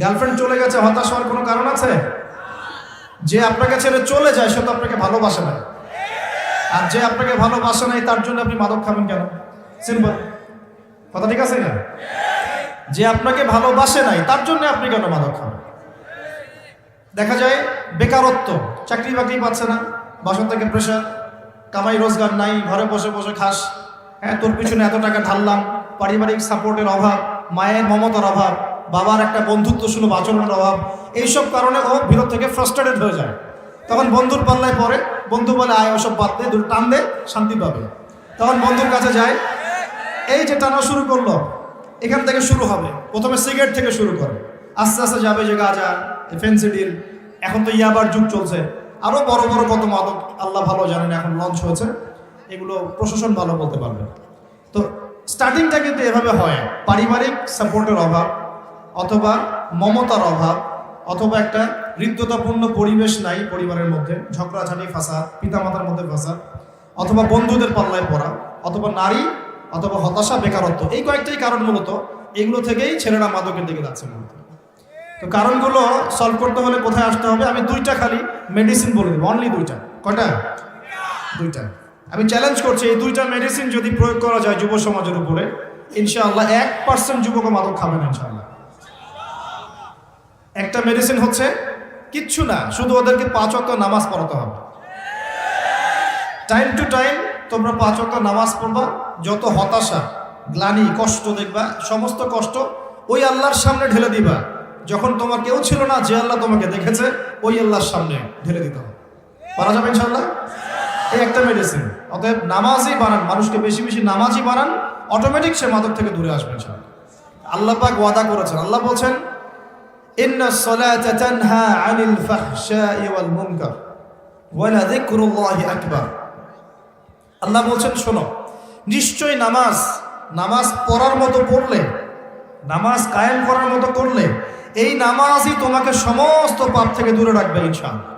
Girlfriend চলে গেছে, হতাশ হওয়ার কোনো কারণ আছে? যে আপনাকে ছেড়ে চলে যায় সে তো আপনাকে ভালোবাসে না। আর যে আপনাকে ভালোবাসে নাই তার জন্য আপনি মাদক খাবেন কেন? সিম্পল কথা, ঠিক আছে না? যে আপনাকে ভালোবাসে নাই তার জন্য আপনি কেন মাদক খাবেন? দেখা যায় বেকারত্ব, চাকরি বাকরি পাচ্ছে না, বাসা থেকে প্রেশার, কামাই রোজগার নাই, ঘরে বসে বসে খাস, হ্যাঁ তোর পিছনে এত টাকা ঢাললাম, পারিবারিক সাপোর্টের অভাব, মায়ের মমতার অভাব, বাবার একটা বন্ধুত্ব সুলভ আচরণের অভাব, এইসব কারণে ও ভিতর থেকে ফ্রাস্ট্রেটেড হয়ে যায়। তখন বন্ধুর পাল্লায় পড়ে, বন্ধু বলে আয় ওসব বাদ দে, দুটো টান দে, শান্তি পাবে। তখন বন্ধুর কাছে যায়, এই যে টানা শুরু করলো, এখান থেকে শুরু হবে, প্রথমে সিগারেট থেকে শুরু করে, আস্তে আস্তে যাবে যে গাঁজা, ফেন্সিডিল, এখন তো ইয়াবার যুগ চলছে, আরও বড় বড় কত মাদক আল্লাহ ভালো জানেন এখন লঞ্চ হয়েছে, এগুলো প্রশাসন ভালো বলতে পারবে। তো স্টার্টিংটা কিন্তু এভাবে হয়, পারিবারিক সাপোর্টের অভাব, অথবা মমতার অভাব, অথবা একটা হৃদ্যতাপূর্ণ পরিবেশ নাই পরিবারের মধ্যে, ঝগড়াঝাটি ফাসাদ, পিতামাতার মধ্যে ফাসাদ, অথবা বন্ধুদের পাল্লায় পড়া, অথবা নারী, অথবা হতাশা, বেকারত্ব, এই কয়েকটাই কারণ মূলত। এগুলো থেকেই ছেলেরা মাদকের দিকে যাচ্ছে মূলত। তো কারণগুলো সলভ করতে হলে কোথায় আসতে হবে? আমি দুইটা খালি মেডিসিন বলে দেবো, অনলি দুইটা। কয়টা? দুইটা। আমি চ্যালেঞ্জ করছি, এই দুইটা মেডিসিন যদি প্রয়োগ করা যায় যুব সমাজের উপরে, ইনশাআল্লাহ 1% যুবক মাদক খাবে না ইনশাআল্লাহ। একটা মেডিসিন হচ্ছে কিচ্ছু না, শুধু ওদেরকে 5 ওয়াক্ত নামাজ পড়াতে হবে। টাইম টু টাইম তোমরা 5 ওয়াক্ত নামাজ পড়বা, যত হতাশা, গ্লানি, কষ্ট দেখবা, সমস্ত কষ্ট ওই আল্লাহর সামনে ঢেলে দিবা। যখন তোমার কেউ ছিল না, যে আল্লাহ তোমাকে দেখেছে, ওই আল্লাহর সামনে ঢেলে দিতে হবে। পারা যাবে ইনশাআল্লাহ? এই একটা মেডিসিন। অতএব নামাজই বানান, মানুষকে বেশি বেশি নামাজই বানান, অটোমেটিক সে মাদক থেকে দূরে আসবে ইনশাআল্লাহ। আল্লাহ পাক ওয়াদা করেছেন, আল্লাহ বলছেন ইন্নাস সালাতা তানহা আনিল ফাহশাই ওয়াল মুনকার ওয়া লাযিকরুল্লাহি আকবার। আল্লাহ বলছেন শোনো, নিশ্চয় নামাজ পড়ার মতো পড়লে, নামাজ কায়েম করার মতো করলে, এই নামাজই তোমাকে সমস্ত পাপ থেকে দূরে রাখবে ইনশাআল্লাহ।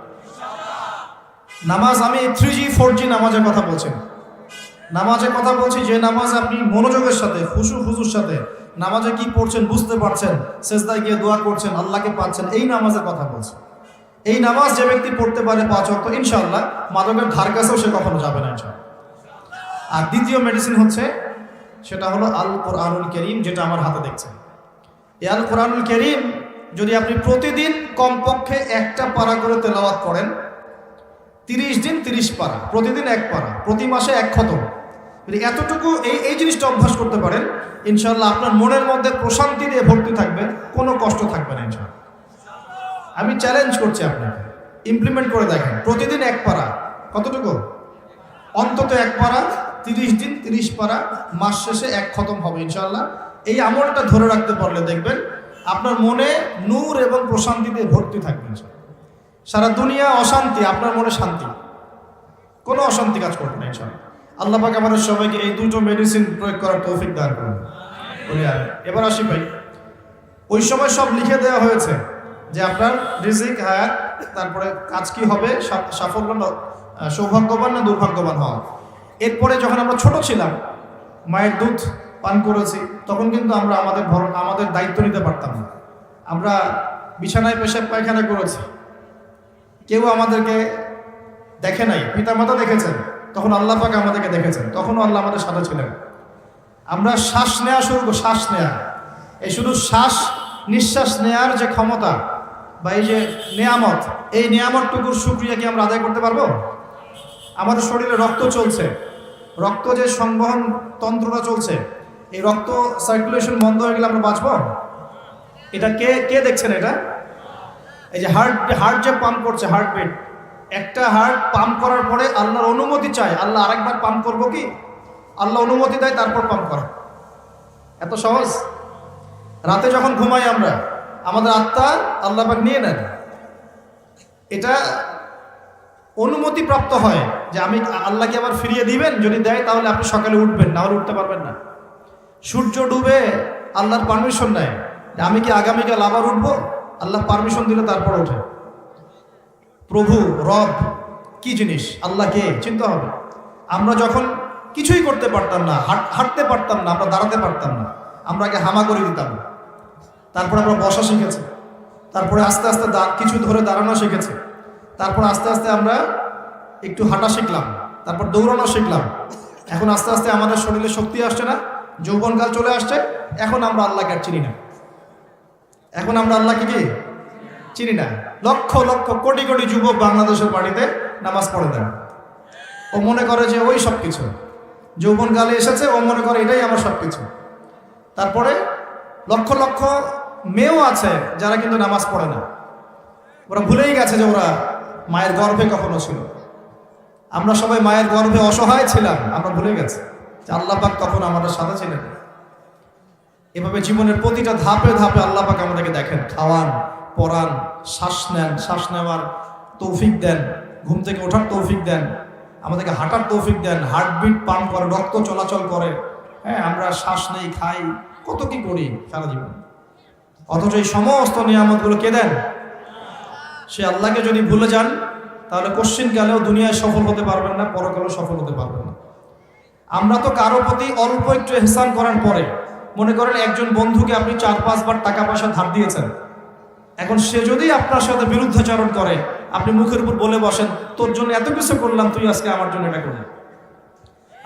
নামাজ, আমি 3G 4G নামাজের কথা বলছি, নামাজের কথা বলছি যে নামাজ আপনি মনোযোগের সাথে, খুশুর সাথে নামাজে কি পড়ছেন বুঝতে পারছেন, সেজদায় গিয়ে দোয়া করছেন, আল্লাহকে পাচ্ছেন, এই নামাজের কথা বলছি। এই নামাজ যে ব্যক্তি পড়তে পারে 5 ওয়াক্ত, ইনশাআল্লাহ মাদকের ধার কাছেও সে কখনো যাবে না ইনশাআল্লাহ। আর দ্বিতীয় মেডিসিন হচ্ছে, সেটা হলো আল কোরআনুল কারীম, যেটা আমার হাতে দেখছেন। এই আল কোরআনুল কারীম যদি আপনি প্রতিদিন কমপক্ষে 1টা পারা করে তেলাওয়াত করেন, 30 দিন 30 পারা, প্রতিদিন 1 পারা, প্রতি মাসে 1 খতম, যদি এতটুকু এই জিনিসটা অভ্যাস করতে পারেন, ইনশাআল্লাহ আপনার মনের মধ্যে প্রশান্তি দিয়ে ভর্তি থাকবে, কোনো কষ্ট থাকবে না ইনশাআল্লাহ। আমি চ্যালেঞ্জ করছি আপনাকে, ইমপ্লিমেন্ট করে দেখেন, প্রতিদিন 1 পারা, কতটুকু? অন্তত 1 পারা, 30 দিন 30 পারা, মাস শেষে 1 খতম হবে ইনশাআল্লাহ। এই আমলটা ধরে রাখতে পারলে দেখবেন আপনার মনে নূর এবং প্রশান্তি দিয়ে ভর্তি থাকবে ইনশাআল্লাহ। সারা দুনিয়া অশান্তি, আপনার মনে শান্তি, কোনো অশান্তি কাজ করবে না ইনশাআল্লাহ। আল্লাহ পাক আমাদের সবাইকে এই দুটো মেডিসিন প্রয়োগ করার তৌফিক দান করুন। এবার আসি ভাই, ওই সময় সব লিখে দেওয়া হয়েছে যে আপনার রিজিক, হায়াত, তারপরে কাজ কি হবে, সাফল্য, সৌভাগ্যবান না দুর্ভাগ্যবান হওয়া। এরপরে যখন আমরা ছোট ছিলাম, মায়ের দুধ পান করেছি, তখন কিন্তু আমরা আমাদের দায়িত্ব নিতে পারতাম না। আমরা বিছানায় পেশাব পায়খানা করেছি, কেউ আমাদেরকে দেখে নাই, পিতামাতা দেখেছেন, তখন আল্লাহ পাক আমাদেরকে দেখেছেন, তখনও আল্লাহ আমাদের সাথে ছিলেন। আমরা শ্বাস নেওয়া শুরু করি, শ্বাস নেওয়া, এই শুধু শ্বাস নিঃশ্বাস নেওয়ার যে ক্ষমতা বা এই যে নেয়ামত, এই নেয়ামতটুকুর শুকরিয়া কি আমরা আদায় করতে পারবো? আমাদের শরীরে রক্ত চলছে, রক্ত যে সংবহন তন্ত্রটা চলছে, এই রক্ত সার্কুলেশন বন্ধ হয়ে গেলে আমরা বাঁচবো? এটা কে দেখছেন? এটা এই যে হার্ট যে পাম্প করছে, হার্টবিট, একটা হার্ট পাম্প করার পরে আল্লাহর অনুমতি চায়, আল্লাহ আরেকবার পাম্প করবো কি? আল্লাহ অনুমতি দেয়, তারপর পাম্প করে। এত সহজ? রাতে যখন ঘুমাই আমরা, আমাদের আত্মা আল্লাহ পাক নিয়ে নেন, এটা অনুমতি প্রাপ্ত হয় যে আমি আল্লাহকে আবার ফিরিয়ে দিবেন, যদি দেয় তাহলে আপনি সকালে উঠবেন, না হলে উঠতে পারবেন না। সূর্য ডুবে আল্লাহর পারমিশন নেয় যে আমি কি আগামীকাল আবার উঠবো, আল্লাহ পারমিশন দিলে তারপর ওঠে। প্রভু, রব কি জিনিস, আল্লাহকে চিনতে হবে। আমরা যখন কিছুই করতে পারতাম না, হাঁটতে পারতাম না, আমরা দাঁড়াতে পারতাম না, আমরা আগে হামা করে দিতাম, তারপর আমরা বসা শিখেছি, তারপরে আস্তে আস্তে কিছু ধরে দাঁড়ানো শিখেছে, তারপর আস্তে আস্তে আমরা একটু হাঁটা শিখলাম, তারপর দৌড়ানো শিখলাম। এখন আস্তে আস্তে আমাদের শরীরে শক্তি আসছে না, যৌবনকাল চলে আসছে, এখন আমরা আল্লাহকে আর চিনি না। এখন আমরা আল্লাহকে কি চিনি না। লক্ষ লক্ষ কোটি কোটি যুবক বাংলাদেশের বাড়িতে নামাজ পড়ে দেন, ও মনে করে যে ওই সব কিছু, যৌবনকালে এসেছে, ও মনে করে এটাই আমার সব কিছু। তারপরে লক্ষ লক্ষ মেয়েও আছে যারা কিন্তু নামাজ পড়ে না, ওরা ভুলেই গেছে যে ওরা মায়ের গর্ভে কখনো ছিল। আমরা সবাই মায়ের গর্ভে অসহায় ছিলাম, আমরা ভুলে গেছি যে আল্লাহ পাক তখন আমাদের সাথে ছিলেন। এভাবে জীবনের প্রতিটা ধাপে ধাপে আল্লাহ পাক আমাদেরকে দেখেন, খাওয়ান, পড়ান, শ্বাস নেন, শ্বাস নেওয়ার তৌফিক দেন, ঘুম থেকে ওঠার তৌফিক দেন, আমাদেরকে হাঁটার তৌফিক দেন, হার্টবিট পাম্প করে, রক্ত চলাচল করে। হ্যাঁ, আমরা শ্বাস নেই, খাই, কত কি করি সারা জীবন, অথচ এই সমস্ত নিয়ামতগুলো কে দেন? সে আল্লাহকে যদি ভুলে যান তাহলে কোশ্চিনকালেও দুনিয়ায় সফল হতে পারবেন না, পরকালেও সফল হতে পারবেন না। আমরা তো কারো প্রতি অল্প একটু ইহসান করার পরে, মনে করেন একজন বন্ধুকে আপনি 4-5 বার টাকা পয়সা ধার দিয়েছেন, এখন সে যদি আপনার সাথে বিরুদ্ধাচরণ করে, আপনি মুখের উপর বলে বসেন, তোর জন্য এত কিছু করলাম, তুই আজকে আমার জন্য এটা করলি।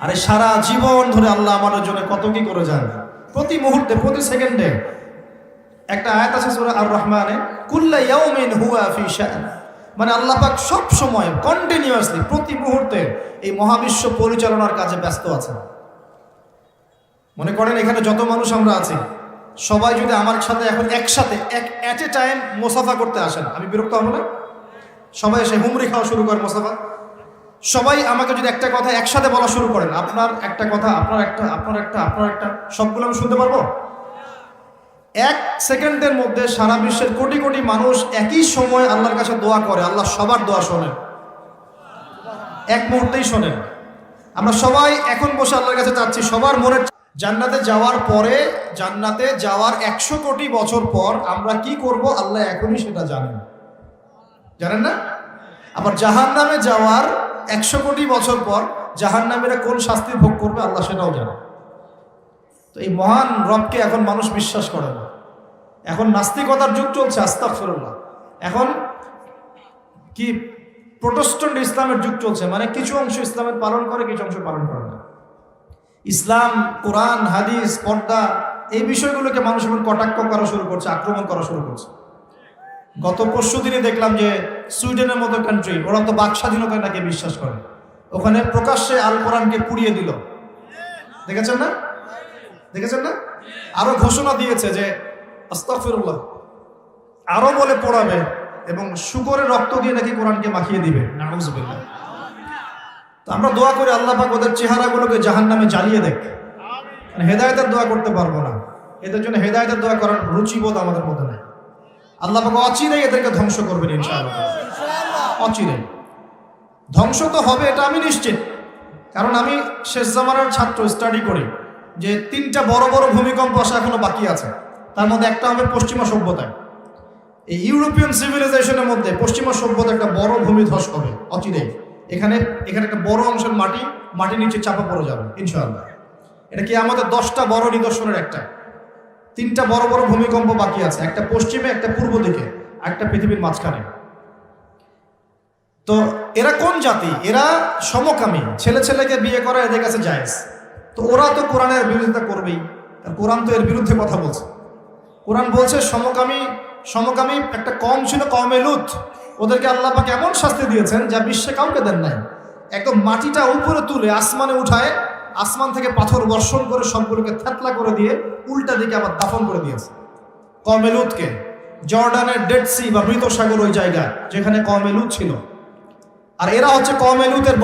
আরে সারা জীবন ধরে আল্লাহ আমাদের জন্য কত কি করে যান, প্রতি মুহূর্তে, প্রতি সেকেন্ডে। একটা আয়াত আছে সূরা আর রহমানে, কুল্লা ইয়াউমিন হুয়া ফি শান, মানে আল্লাহ পাক সব সময় কন্টিনিউয়াসলি প্রতি মুহূর্তে এই মহাবিশ্ব পরিচালনার কাজে ব্যস্ত আছেন। মনে করেন এখানে যত মানুষ আমরা আছি, সবাই যদি আমার সাথে এখন একসাথে এট এ টাইম মোসাফা করতে আসেন, আমি বিরক্ত হব না? সবাই এসে হুমরি খাওয়া শুরু করে মোসাফা, সবাই আমাকে যদি একটা কথা একসাথে বলা শুরু করেন, আপনার একটা কথা, আপনার একটা, আপনার একটা, আপনার একটা, সবগুলো আমি শুনতে পারবো? 1 সেকেন্ডের মধ্যে সারা বিশ্বের কোটি কোটি মানুষ একই সময় আল্লাহর কাছে দোয়া করে, আল্লাহ সবার দোয়া শোনেন, এক মুহূর্তেই শোনেন। আমরা সবাই এখন বসে আল্লাহর কাছে চাচ্ছি সবার মনের। জান্নাতে যাওয়ার পরে, জান্নাতে যাওয়ার 100 কোটি বছর পর আমরা কি করব আল্লাহ এখনই সেটা জানেন, জানেন না? আবার জাহান্নামে যাওয়ার 100 কোটি বছর পর জাহান্নামীরা কোন শাস্তি ভোগ করবে আল্লাহ সেটাও জানে। তো এই মহান রবকে এখন মানুষ বিশ্বাস করে না, এখন নাস্তিকতার যুগ চলছে, আস্তাগফিরুল্লাহ। এখন কি প্রোটেস্ট্যান্ট ইসলামের যুগ চলছে, মানে কিছু অংশ ইসলামের পালন করে, কিছু অংশ পালন করে না। ইসলাম, কোরআন, হাদিস, পর্দা, এই বিষয়গুলোকে মানুষ এখন কটাক্ষ করা শুরু করছে, আক্রমণ করা শুরু করছে। গত পরশু দিনে দেখলাম যে সুইডেনের মতো কান্ট্রি, ওরা তো বাক স্বাধীনতায় নাকি বিশ্বাস করে, ওখানে প্রকাশ্যে আল কোরআনকে পুড়িয়ে দিল। দেখেছেন না? দেখেছেন না? আরো ঘোষণা দিয়েছে যে আস্তাগফিরুল্লাহ, আরো বলে পড়াবে এবং শুকরের রক্ত দিয়ে নাকি কোরআনকে মাখিয়ে দিবে। নাউযুবিল্লাহ। তো আমরা দোয়া করি আল্লাহ পাক ওদের চেহারাগুলোকে জাহান্নামে জ্বালিয়ে দেখ। হেদায়েতের দোয়া করতে পারবো না, এদের জন্য হেদায়েতের দোয়া করার রুচিবোধ আমাদের মধ্যে নেই। আল্লাহ পাক অচিরেই এদেরকে ধ্বংস করবেন ইনশাআল্লাহ, অচিরেই ধ্বংস তো হবে, এটা আমি নিশ্চিত। কারণ আমি শেষ জামানার ছাত্র, স্টাডি করি যে 3টা বড় বড় ভূমিকম্প আসা এখনো বাকি আছে। তার মধ্যে একটা হবে পশ্চিমা সভ্যতায়, এই ইউরোপিয়ান সিভিলাইজেশনের মধ্যে পশ্চিমা সভ্যতা একটা বড় ভূমিধস হবে অচিরেই। এখানে একটা বড় অংশের মাটি নিচে চাপা পড়ে যাবে ইনশাআল্লাহ। এটা কি আমাদের 10টা বড় নিদর্শনের একটা। 3টা বড় বড় ভূমিকম্প বাকি আছে, একটা পশ্চিমে, একটা পূর্ব দিকে, একটা পৃথিবীর মাঝখানে। তো এরা কোন জাতি? এরা সমকামী, ছেলে ছেলেকে বিয়ে করা এদের কাছে জায়েজ। তো ওরা তো কোরআনের বিরোধিতা করবেই, কোরআন তো এর বিরুদ্ধে কথা বলছে। কোরআন বলছে সমকামী একটা কম ছিল, কওমে লূত, ওদেরকে আল্লাহ পাক এমন শাস্তি দিয়েছেন যা বিশ্বে কাউকে দেন নাই। একদম মাটিটা উপরে তুলে আসমানে উঠায়, আসমান থেকে পাথর বর্ষণ করে সবগুলোকে থেতলা করে দিয়ে উল্টা দিকে আবার দাফন করে দিয়েছে কওমে লূতকে। জর্ডানের ডেড সি বা মৃত সাগর, ওই জায়গা যেখানে কওমে লূত ছিল। আর এরা হচ্ছে কওমে লূতের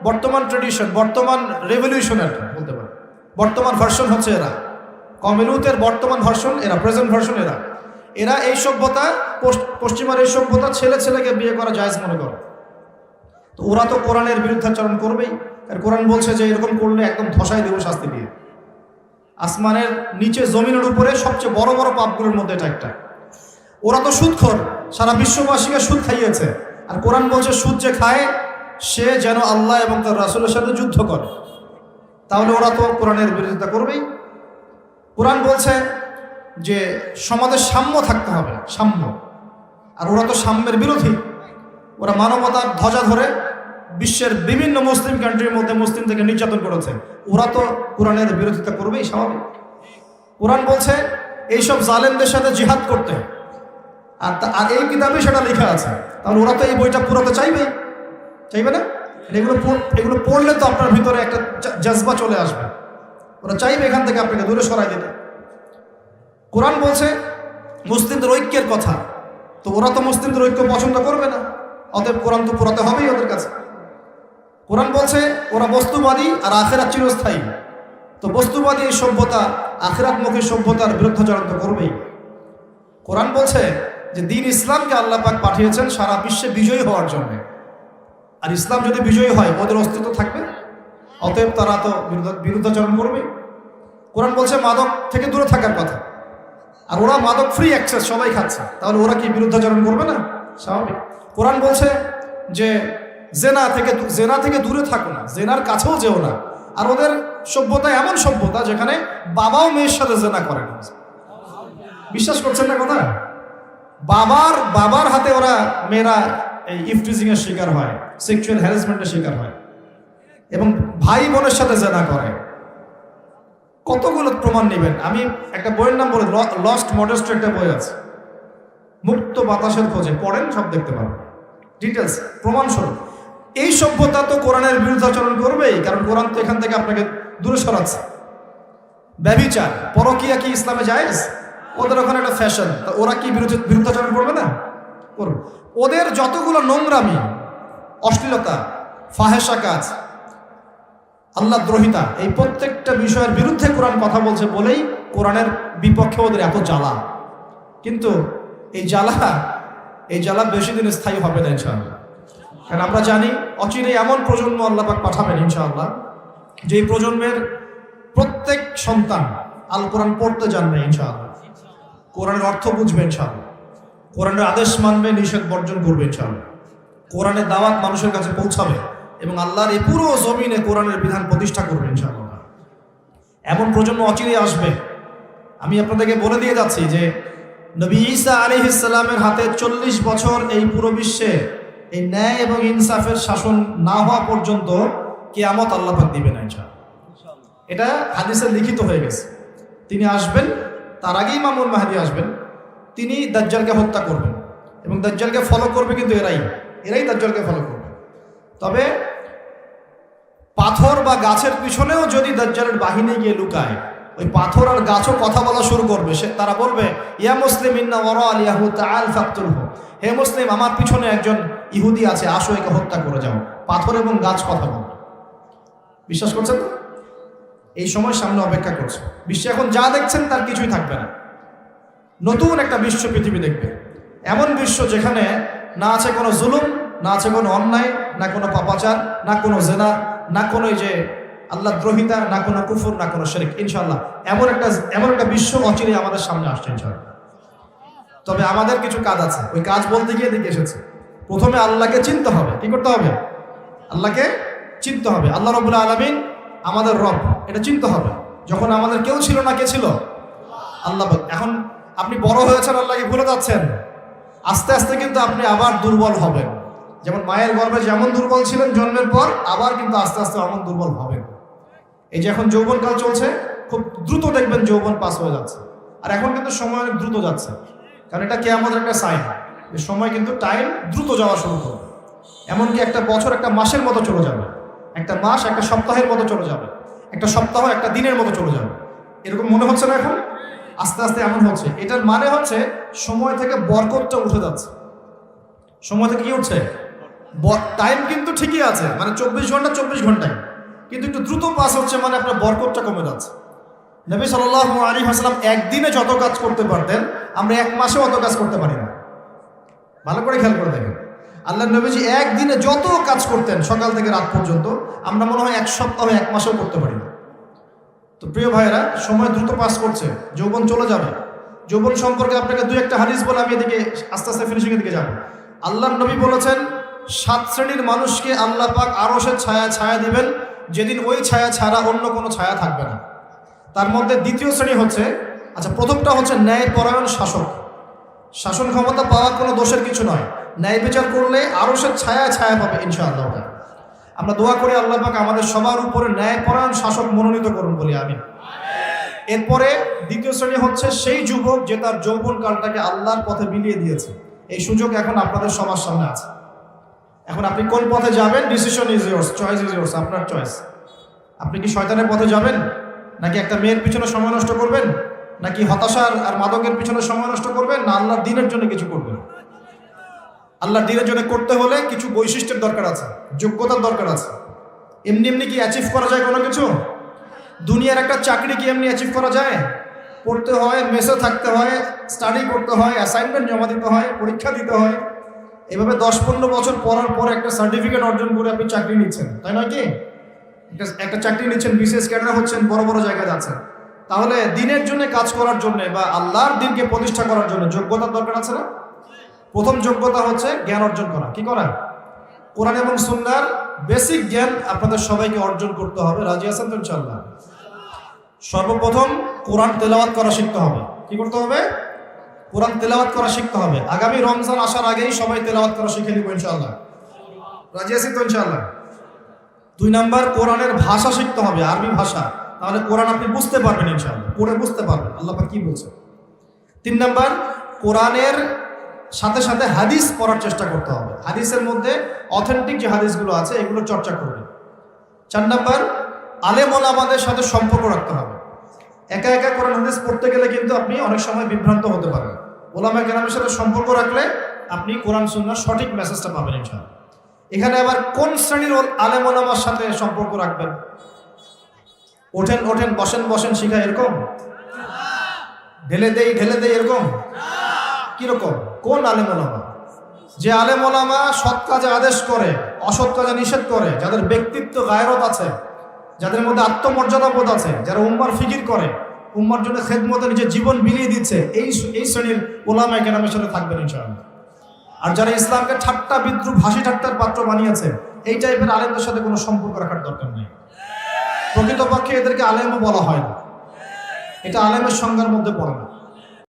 বর্তমান ট্রেডিশন, বর্তমান রেভলিউশনের বলতে পারে, বর্তমান ভার্সন হচ্ছে এরা। কওমে লূতের বর্তমান ভার্সন এরা, প্রেজেন্ট ভার্সন এরা এই সভ্যতা, পশ্চিমার এই সভ্যতা ছেলে ছেলেকে বিয়ে করা জায়েজ মনে করে। তো ওরা তো কোরআনের বিরুদ্ধাচরণ করবেই। আর কোরআন বলছে যে এরকম করলে একদম ধসাই দেব শাস্তি দিয়ে। আসমানের নিচে, জমিনের উপরে সবচেয়ে বড় বড় পাপগুলোর মধ্যে এটা একটা। ওরা তো সুদখোর, সারা বিশ্ববাসীকে সুদ খাইয়েছে। আর কোরআন বলছে সুদ যে খায় সে যেন আল্লাহ এবং তার রাসূলের সাথে যুদ্ধ করে। তাহলে ওরা তো কোরআনের বিরোধিতা করবেই। কোরআন বলছে যে সমাজে সাম্য থাকতে হবে, সাম্য। আর ওরা তো সাম্যের বিরোধী, ওরা মানবতার ধ্বজা ধরে বিশ্বের বিভিন্ন মুসলিম কান্ট্রির মধ্যে মুসলিম থেকে নির্যাতন করেছে। ওরা তো কোরআনের বিরোধিতা করবেই, স্বাভাবিক। কোরআন বলছে এইসব জালেমদের সাথে জিহাদ করতে, আর এই কিতাবে সেটা লেখা আছে। তাহলে ওরা তো এই বইটা পুরোতে চাইবে না? এগুলো পড়লে তো আপনার ভিতরে একটা জজবা চলে আসবে, ওরা চাইবে এখান থেকে আপনাকে দূরে সরাই দিতে। কোরআন বলছে মুসলিমদের ঐক্যের কথা, তো ওরা তো মুসলিমদের ঐক্য পছন্দ করবে না, অতএব কোরআন তো পুরাতে হবেই ওদের কাছে। কোরআন বলছে ওরা বস্তুবাদী আর আখিরাত চিরস্থায়ী, তো বস্তুবাদী এই সভ্যতা আখিরাতমুখী সভ্যতার বিরুদ্ধাচরণ তো করবেই। কোরআন বলছে যে দিন ইসলামকে আল্লাহ পাক পাঠিয়েছেন সারা বিশ্বে বিজয়ী হওয়ার জন্য, আর ইসলাম যদি বিজয়ী হয় ওদের অস্তিত্ব থাকবে, অতএব তারা তো বিরুদ্ধাচরণ করবে। কোরআন বলছে মাদক থেকে দূরে থাকার কথা, আর ওরা মাদক ফ্রি অ্যাক্সেস সবাই খাচ্ছে, তাহলে ওরা কি বিরুদ্ধাচরণ করবে না? স্বাভাবিক। কোরআন বলছে যে জেনা থেকে দূরে থাকো না, জেনার কাছেও যেও না। আর ওদের সভ্যতা এমন সভ্যতা যেখানে বাবাও মেয়ের সাথে জেনা করে না। বিশ্বাস করছেন না কথা? বাবার হাতে ওরা মেয়েরা এই ইফটিজিং এর শিকার হয়, সেক্সুয়াল হ্যারাসমেন্টের শিকার হয়, এবং ভাই বোনের সাথে জেনা করে। কতগুলো প্রমাণ নেবেন? আমি একটা বইয়ের নাম বলে, লস্ট মডেস্ট একটা বই আছে, মুক্ত বাতাসের খোঁজে, পড়েন, সব দেখতে পাবেন ডিটেলস, প্রমাণস্বরূপ। এই সভ্যতা তো কোরআনের বিরুদ্ধাচরণ করবেই, কারণ কোরআন তো এখান থেকে আপনাকে দূরে সরাচ্ছে। ব্যভিচার, পরকিয়া কি ইসলামে জায়েজ? ওদের ওখানে একটা ফ্যাশন, ওরা কি বিরুদ্ধাচরণ করবে না? করবে। ওদের যতগুলো নোংরামি, অশ্লীলতা, ফাহেসা কাজ, আল্লাহ দ্রোহিতা, এই প্রত্যেকটা বিষয়ের বিরুদ্ধে কোরআন কথা বলছে বলেই কোরআনের বিপক্ষে ওদের এত জ্বালা। কিন্তু এই জ্বালা বেশি দিন স্থায়ী হবে না ইনশাআল্লাহ। কারণ আমরা জানি অচিরেই এমন প্রজন্ম আল্লাহ পাক পাঠাবেন ইনশাআল্লাহ, যে এই প্রজন্মের প্রত্যেক সন্তান আল কোরআন পড়তে জানবে ইনশাআল্লাহ, কোরআনের অর্থ বুঝবে ইনশাআল্লাহ, কোরআনের আদেশ মানবে, নিষেধ বর্জন করবে ইনশাআল্লাহ, কোরআনের দাওয়াত মানুষের কাছে পৌঁছাবে, এবং আল্লাহর এই পুরো জমিনে কোরআনের বিধান প্রতিষ্ঠা করবে ইনশাআল্লাহ। এমন প্রজন্ম অচিরেই আসবে। আমি আপনাদেরকে বলে দিয়ে যাচ্ছি যে নবী ঈসা আলাইহিস সালামের হাতে 40 বছর এই পুরো বিশ্বে এই ন্যায় এবং ইনসাফের শাসন না হওয়া পর্যন্ত কিয়ামত আল্লাহ পাক দিবেন না ইনশাআল্লাহ। এটা হাদিসে লিখিত হয়ে গেছে। তিনি আসবেন, তার আগেই ইমামুল মাহদী আসবেন, তিনি দাজ্জালকে হত্যা করবেন, এবং দাজ্জালকে ফলো করবে কিন্তু এরাই দাজ্জালকে ফলো করবে। তবে পাথর বা গাছের পিছনেও যদি দাজ্জালের বাহিনী গিয়ে লুকায়, ওই পাথর আর গাছও কথা বলা শুরু করবে। তারা বলবে, ইয়া মুসলিম ইন্না ওয়ারা আল ইয়াহুদ তাআল ফাকতুলহু, হে মুসলিম, আমার পিছনে একজন ইহুদি আছে, আসো একে হত্যা করে যাও। পাথর এবং গাছ কথা বলবে। বিশ্বাস করছেন তো? এই সময় সামনে অপেক্ষা করছে। বিশ্বে এখন যা দেখছেন তার কিছুই থাকবে না। নতুন একটা বিশ্ব পৃথিবী দেখবে, এমন বিশ্ব যেখানে না আছে কোনো জুলুম, না আছে কোনো অন্যায়, না কোনো পাপাচার, না কোনো জেনা, না কোনো এই যে আল্লাহ দ্রোহিতা, না কোনো কুফর, না কোনো শিরক। ইনশাআল্লাহ এমন একটা বিশ্ব অচিরেই আমাদের সামনে আসছে ইনশাআল্লাহ। তবে আমাদের কিছু কাজ আছে, ওই কাজ বলতে গিয়ে দিকে এসেছে। প্রথমে আল্লাহকে চিনতে হবে। কি করতে হবে? আল্লাহকে চিনতে হবে। আল্লাহ রাব্বুল আলামিন আমাদের রব, এটা চিনতে হবে। যখন আমাদের কেউ ছিল না, কে ছিল? আল্লাহ। এখন আপনি বড় হয়েছেন, আল্লাহকে ভুলে যাচ্ছেন, আস্তে আস্তে কিন্তু আপনি আবার দুর্বল হবেন। যেমন মায়ের গর্ভে যেমন দুর্বল ছিলেন জন্মের পর, আবার কিন্তু আস্তে আস্তে এমন দুর্বল হবেন। এই যে এখন যৌবনকাল চলছে, খুব দ্রুত দেখবেন যৌবন পাস হয়ে যাচ্ছে। আর এখন কিন্তু সময় অনেক দ্রুত যাচ্ছে, কারণ এটা কিয়ামতের একটা সাইন, যে সময় কিন্তু টাইম দ্রুত যাওয়া শুরু করবে। এমনকি একটা বছর একটা মাসের মতো চলে যাবে, একটা মাস একটা সপ্তাহের মতো চলে যাবে, একটা সপ্তাহ একটা দিনের মতো চলে যাবে। এরকম মনে হচ্ছে না এখন? আস্তে আস্তে এমন হচ্ছে। এটার মানে হচ্ছে সময় থেকে বরকতটা উঠে যাচ্ছে। সময় থেকে কি উঠছে? টাইম কিন্তু ঠিকই আছে, মানে 24 ঘন্টা 24 ঘন্টায়, কিন্তু একটু দ্রুত পাস হচ্ছে, মানে আপনার বরকতটা কমে যাচ্ছে। নবী সাল্লাল্লাহু আলাইহি ওয়াসাল্লাম একদিনে যত কাজ করতে পারতেন, আমরা এক মাসে অত কাজ করতে পারি না। ভালো করে খেয়াল করে দেখেন, আল্লাহ নবীজি একদিনে যত কাজ করতেন সকাল থেকে রাত পর্যন্ত, আমরা মনে হয় এক সপ্তাহ এক মাসেও করতে পারি না। তো প্রিয় ভাইয়েরা, সময় দ্রুত পাস করছে, যৌবন চলে যাবে। যৌবন সম্পর্কে আপনাকে দুই একটা হাদিস বলে আমি এদিকে আস্তে আস্তে ফিনিশিংয়ের দিকে যাব। আল্লাহর নবী বলেছেন, 7 শ্রেণীর মানুষকে আল্লাহ পাক আরশের ছায়া দিবেন, যেদিন ওই ছায়া ছাড়া অন্য কোনো ছায়া থাকবে না। তার মধ্যে দ্বিতীয় শ্রেণী হচ্ছে আচ্ছা, প্রথমটা হচ্ছে ন্যায়পরায়ণ শাসক। শাসন ক্ষমতা পাওয়া কোনো দোষের কিছু নয়। ন্যায় বিচার করলে আরো সে ছায়া ছায়া পাবে ইনশাআল্লাহ। আমরা দোয়া করি আল্লাহ পাক আমাদের সবার উপরে ন্যায়পরায়ণ শাসক মনোনীত করুন বলি আমিন। এরপরে দ্বিতীয় শ্রেণী হচ্ছে সেই যুবক যে তার যৌবনকালটাকে আল্লাহর পথে বিলিয়ে দিয়েছে। এই সুযোগ এখন আপনাদের সবার সামনে আছে। এখন আপনি কোন পথে যাবেন, decision is yours, choice is yours, আপনার চয়েস। আপনি কি শয়তানের পথে যাবেন, নাকি একটা মেয়ের পিছনে সময় নষ্ট করবেন, নাকি হতাশার আর মাদকের পিছনে সময় নষ্ট করবেন, না আল্লাহর দ্বীনের জন্য কিছু করবেন? আল্লাহর দ্বীনের জন্য করতে হলে কিছু বৈশিষ্ট্যের দরকার আছে, যোগ্যতার দরকার আছে। এমনি এমনি কি অ্যাচিভ করা যায় কোনো কিছু? দুনিয়ার একটা চাকরি কি এমনি অ্যাচিভ করা যায়? পড়তে হয়, মেসে থাকতে হয়, স্টাডি করতে হয়, অ্যাসাইনমেন্ট জমা দিতে হয়, পরীক্ষা দিতে হয়। এভাবে 10-15 বছর পড়ার পর একটা সার্টিফিকেট অর্জন করে আপনি চাকরি নিচ্ছেন, তাই নয় কি? একটা চাকরি নিচ্ছেন, বিশেষ ক্যাডার হচ্ছেন, বড় বড় জায়গায় যাচ্ছেন। তাহলে দিনের জন্য কাজ করার জন্য বা আল্লাহর দিনকে প্রতিষ্ঠা করার জন্য যোগ্যতার দরকার আছে না? প্রথম যোগ্যতা হচ্ছে জ্ঞান অর্জন করা। কি করা? কোরআন এবং সুন্নাহর বেসিক জ্ঞান আপনাদের সবাইকে অর্জন করতে হবে। রাজি আছেন তো ইনশাআল্লাহ? সর্বপ্রথম কোরআন তেলাওয়াত করা শিখতে হবে। কি করতে হবে? কোরআন তেলাওয়াত করা শিখতে হবে। আগামী রমজান আসার আগেই সবাই তেলাওয়াত করা শিখে নিব ইনশাআল্লাহ। রাজি আছি তো ইনশাআল্লাহ? 2 নাম্বার, কোরআনের ভাষা শিখতে হবে, আরবি ভাষা। তাহলে কোরআন আপনি বুঝতে পারবেন ইনশাআল্লাহ, পড়ে বুঝতে পারবেন আল্লাহ পাক কি বলছে। 3 নাম্বার, কোরআনের সাথে সাথে হাদিস পড়ার চেষ্টা করতে হবে। হাদিসের মধ্যে অথেন্টিক যে হাদিসগুলো আছে এগুলো চর্চা করবেন। 4 নাম্বার, আলেম ওলামাদের সাথে সম্পর্ক রাখতে হবে। একা একা কোরআন হাদিস পড়তে গেলে কিন্তু আপনি অনেক সময় বিভ্রান্ত হতে পারেন। ওলামা কেরামের সাথে সম্পর্ক রাখলে আপনি কোরআন সুন্নাহর সঠিক মেসেজটা পাবেন ইনশাআল্লাহ। এখানে আবার কোন শ্রেণীর আলেম ওলামার সাথে সম্পর্ক রাখবেন? ওঠেন ওঠেন, বসেন বসেন শিখা এরকম? ঢেলে দেই এরকম? কিরকম? কোন আলেম ওলামা? যে আলেম ওলামা সৎ কাজে আদেশ করে, অসৎ কাজে নিষেধ করে, যাদের ব্যক্তিত্ব গায়রত আছে, যাদের মধ্যে আত্মমর্যাদা বোধ আছে, যারা উম্মার ফিকির করে, উম্মার জন্য খেদমতে নিজের জীবন বিলিয়ে দিচ্ছে, এই শ্রেণীর ওলামা কেরামের সাথে থাকবেন ইনশাআল্লাহ। আর যারা ইসলামকে ঠাট্টা বিদ্রুপ হাসি ঠাট্টার পাত্র বানিয়েছে, এই টাইপের আলেমদের সাথে কোনো সম্পর্ক রাখার দরকার নেই। প্রকৃতপক্ষে এদেরকে আলেমও বলা হয় না, এটা আলেমের সংজ্ঞার মধ্যে পড়ে না।